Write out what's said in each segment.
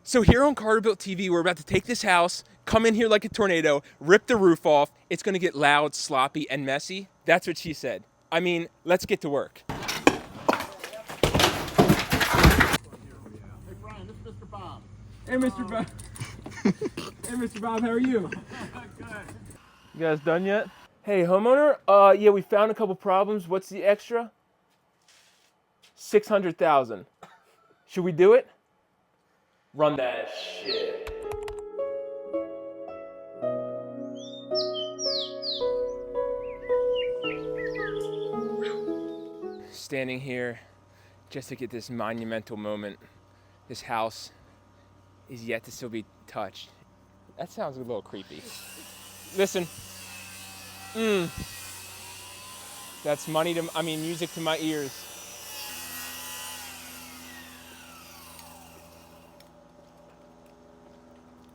So here on Carter Built TV, we're about to take this house, come in here like a tornado, rip the roof off. It's gonna get loud, sloppy, and messy. That's what she said. I mean, let's get to work. Hey Brian, this is Mr. Bob. Hey, Mr. Bob. Hey, Mr. Bob, how are you? Good. You guys done yet? Hey, homeowner. Yeah, we found a couple problems. What's the extra? 600,000. Should we do it? Run that shit. Standing here just to get this monumental moment. This house is yet to still be touched. That sounds a little creepy. Listen. That's music to my ears.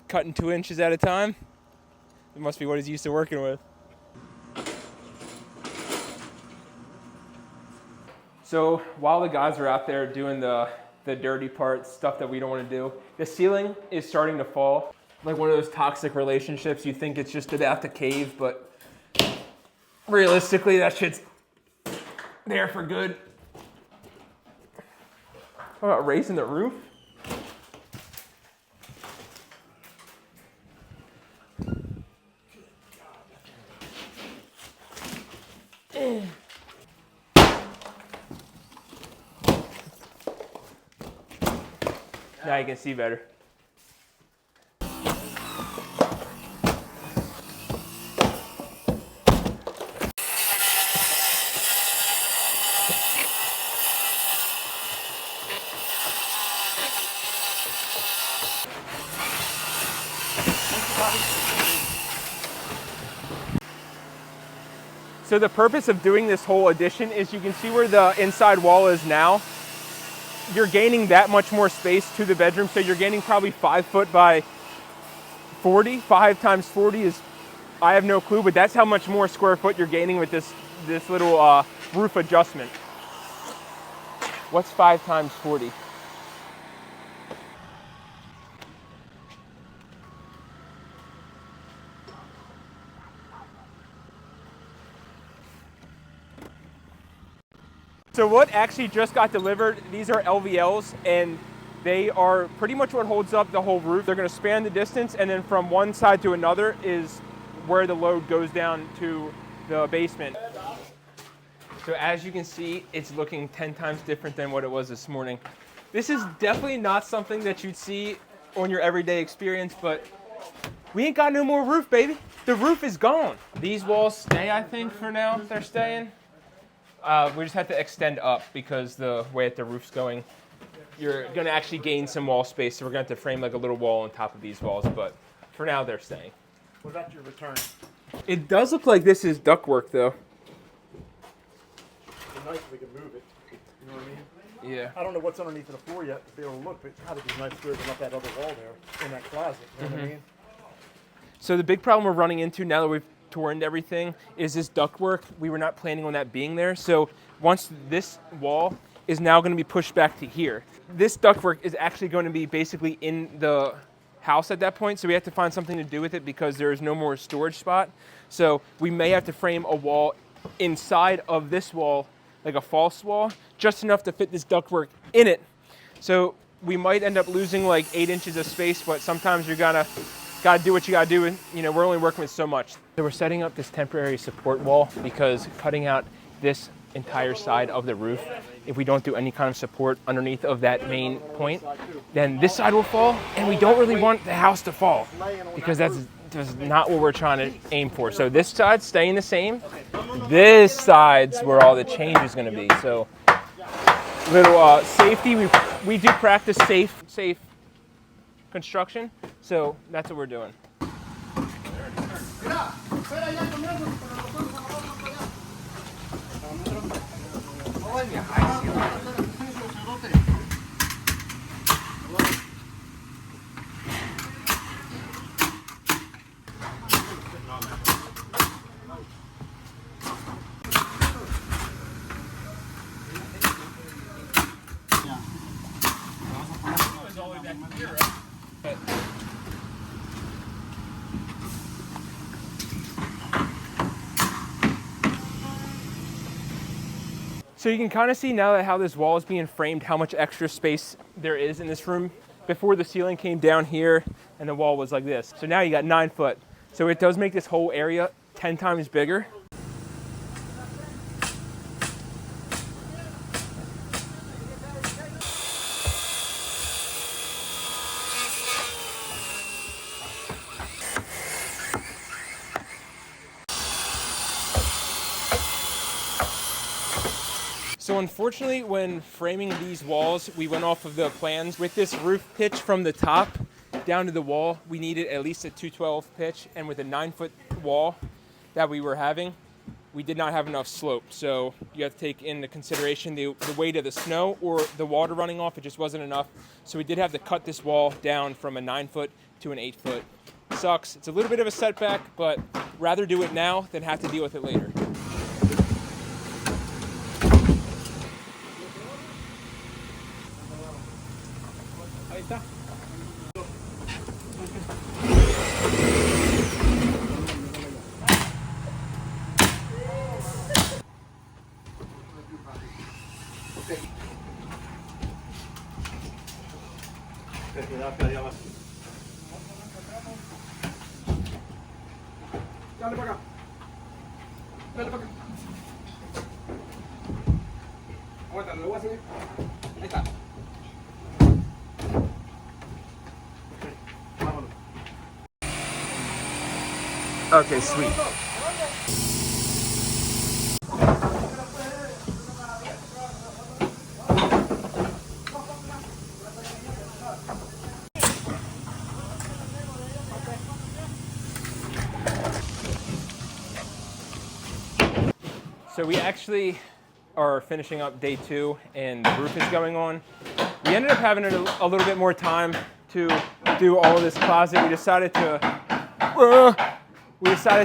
Cutting 2 inches at a time. It must be what he's used to working with. So while the guys are out there doing the dirty part, stuff that we don't want to do, the ceiling is starting to fall. Like one of those toxic relationships, you think it's just about to cave, but realistically that shit's there for good. How about raising the roof? Now you can see better. So the purpose of doing this whole addition is you can see where the inside wall is now. You're gaining that much more space to the bedroom, so you're gaining probably 5 foot by 40. 5 times 40 is, I have no clue, but that's how much more square foot you're gaining with this little roof adjustment. What's 5 times 40? So what actually just got delivered, these are LVLs, and they are pretty much what holds up the whole roof. They're gonna span the distance, and then from one side to another is where the load goes down to the basement. So as you can see, it's looking 10 times different than what it was this morning. This is definitely not something that you'd see on your everyday experience, but we ain't got no more roof, baby. The roof is gone. These walls stay, I think, for now. They're staying. We just have to extend up because the way that the roof's going, you're going to actually gain some wall space. So we're going to have to frame like a little wall on top of these walls. But for now, they're staying. What about your return? It does look like this is ductwork, though. It'd be nice if we could move it. You know what I mean? Yeah. I don't know what's underneath the floor yet to be able to look, but it's got to be nice to open up that other wall there in that closet. You know what I mean? So the big problem we're running into now that we've torn everything is this ductwork. We were not planning on that being there. So once this wall is now going to be pushed back to here, this ductwork is actually going to be basically in the house at that point. So we have to find something to do with it because there is no more storage spot. So we may have to frame a wall inside of this wall, like a false wall, just enough to fit this ductwork in it. So we might end up losing like 8 inches of space, but sometimes you're gotta do what you gotta do, and we're only working with so much. So we're setting up this temporary support wall because cutting out this entire side of the roof, if we don't do any kind of support underneath of that main point, then this side will fall, and we don't really want the house to fall because that's not what we're trying to aim for. So this side's staying the same. This side's where all the change is gonna be. So little safety, we do practice safe construction, so that's what we're doing. So you can kind of see now that how this wall is being framed, how much extra space there is in this room. Before the ceiling came down here and the wall was like this. So now you got 9 foot. So it does make this whole area 10 times bigger. So unfortunately, when framing these walls, we went off of the plans. With this roof pitch from the top down to the wall, we needed at least a 212 pitch, and with a 9-foot wall that we were having, we did not have enough slope. So you have to take into consideration the weight of the snow or the water running off. It just wasn't enough. So we did have to cut this wall down from a 9-foot to an 8-foot. Sucks. It's a little bit of a setback, but rather do it now than have to deal with it later. Ahí está. Dale para acá. Dale para acá. Aguanta, lo voy a hacer. Ahí está. Okay, sweet. So we actually are finishing up day 2 and the roof is going on. We ended up having a little bit more time to do all of this closet. We decided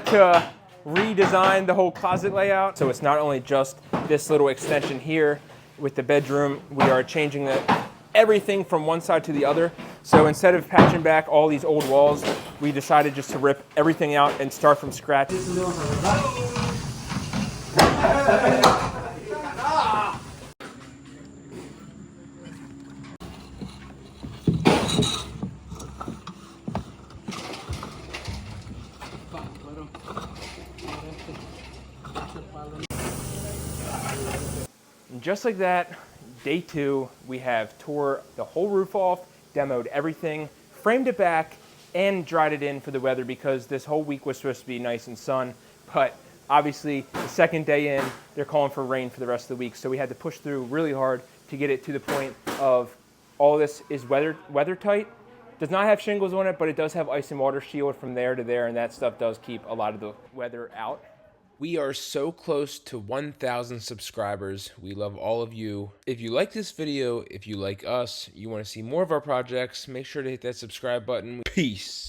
to redesign the whole closet layout. So it's not only just this little extension here with the bedroom, we are changing everything from one side to the other. So instead of patching back all these old walls, we decided just to rip everything out and start from scratch. And just like that, day 2, we have tore the whole roof off, demoed everything, framed it back, and dried it in for the weather because this whole week was supposed to be nice and sun. But obviously, the second day in, they're calling for rain for the rest of the week. So we had to push through really hard to get it to the point of all this is weather tight. Does not have shingles on it, but it does have ice and water shield from there to there, and that stuff does keep a lot of the weather out. We are so close to 1,000 subscribers. We love all of you. If you like this video, if you like us, you want to see more of our projects, make sure to hit that subscribe button. Peace.